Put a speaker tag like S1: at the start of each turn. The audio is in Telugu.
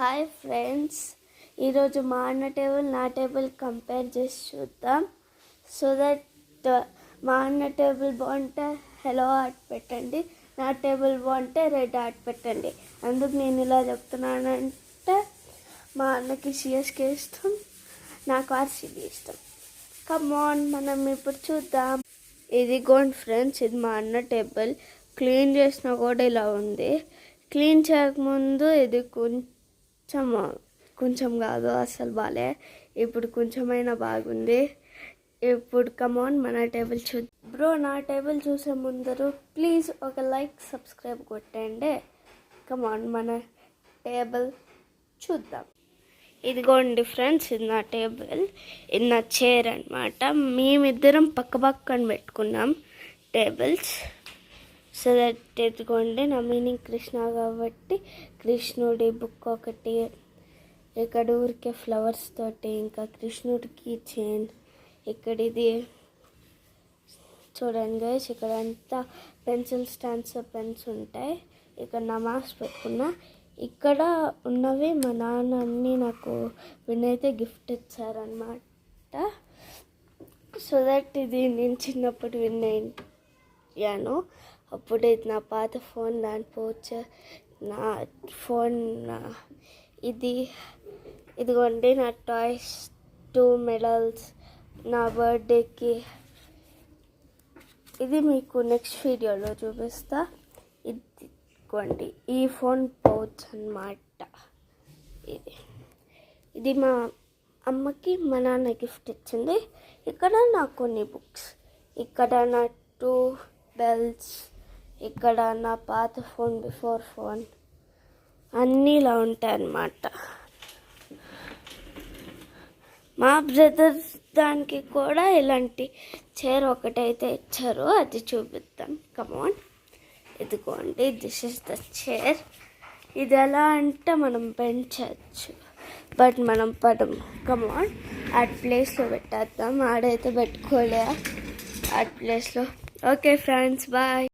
S1: హాయ్ ఫ్రెండ్స్, ఈరోజు మా అన్న టేబుల్ నా టేబుల్ కంపేర్ చేసి చూద్దాం. సో దట్ మా అన్న టేబుల్ బాగుంటే హలో ఆర్ట్ పెట్టండి, నా టేబుల్ బాగుంటే రెడ్ ఆర్ట్ పెట్టండి. అందుకు నేను ఇలా చెప్తున్నానంటే మా అన్నకి సిఎస్కే ఇష్టం, నాకు ఆర్సీబీ ఇష్టం. కమాన్, మనం ఇప్పుడు చూద్దాం. ఇదిగోండి ఫ్రెండ్స్, ఇది మా అన్న టేబుల్. క్లీన్ చేసినా కూడా ఇలా ఉంది. క్లీన్ చేయకముందు ఇది కొంచెం కాదు, అసలు బాలే. ఇప్పుడు కొంచెమైనా బాగుంది. ఇప్పుడు కమాన్ మన టేబుల్ చూద్దాం. బ్రో, నా టేబుల్ చూసే ముందరు ప్లీజ్ ఒక లైక్ సబ్స్క్రైబ్ కొట్టండి. కమాన్ మన టేబుల్ చూద్దాం. ఇదిగోండి ఫ్రెండ్స్, ఇది నా టేబుల్, ఇది నా చైర్ అనమాట. మేమిద్దరం పక్క పక్కన పెట్టుకున్నాం టేబుల్స్. సో దట్ ఎత్తుకోండి, నా మీనింగ్ కృష్ణ కాబట్టి కృష్ణుడి బుక్ ఒకటి, ఇక్కడ ఊరికే ఫ్లవర్స్ తోటి, ఇంకా కృష్ణుడికి చైన్. ఇక్కడ ఇది చూడండి గైస్, ఇక్కడ అంతా పెన్సిల్ స్టాండ్స్, పెన్స్ ఉంటాయి. ఇక్కడ నా మార్క్స్ పెట్టుకున్నా. ఇక్కడ ఉన్నవి మా నాన్న అన్నీ నాకు వినైతే గిఫ్ట్ ఇచ్చారనమాట. సో దట్ ఇది నేను చిన్నప్పుడు విన్ అయ్యాను. అప్పుడు ఇది నా పాత ఫోన్, దాని పోచ్ నా ఫోన్. ఇదిగోండి నా టాయ్స్, 2 మెడల్స్ నా బర్త్డేకి. ఇది మీకు నెక్స్ట్ వీడియోలో చూపిస్తా. ఇదిగోండి ఈ ఫోన్ పౌచ్ అన్నమాట. ఇది మా అమ్మకి మా నాన్న గిఫ్ట్ ఇచ్చింది. ఇక్కడ నాకు కొన్ని బుక్స్, ఇక్కడ నా 2 బెల్ట్స్, ఇక్కడ నా పాత ఫోన్, బిఫోర్ ఫోన్, అన్నీ ఇలా ఉంటాయి అన్నమాట. మా బ్రదర్స్ దానికి కూడా ఇలాంటి చైర్ ఒకటైతే ఇచ్చారు, అది చూపిద్దాం. కమాన్, ఇదిగోండి, దిస్ ఇస్ ద చైర్. ఇది ఎలా అంటే మనం పెంచచ్చు, బట్ మనం పడము. కమాన్, ఆ ప్లేస్లో పెట్టేద్దాం. ఆడైతే పెట్టుకోలే ఆ ప్లేస్లో. Okay friends, bye.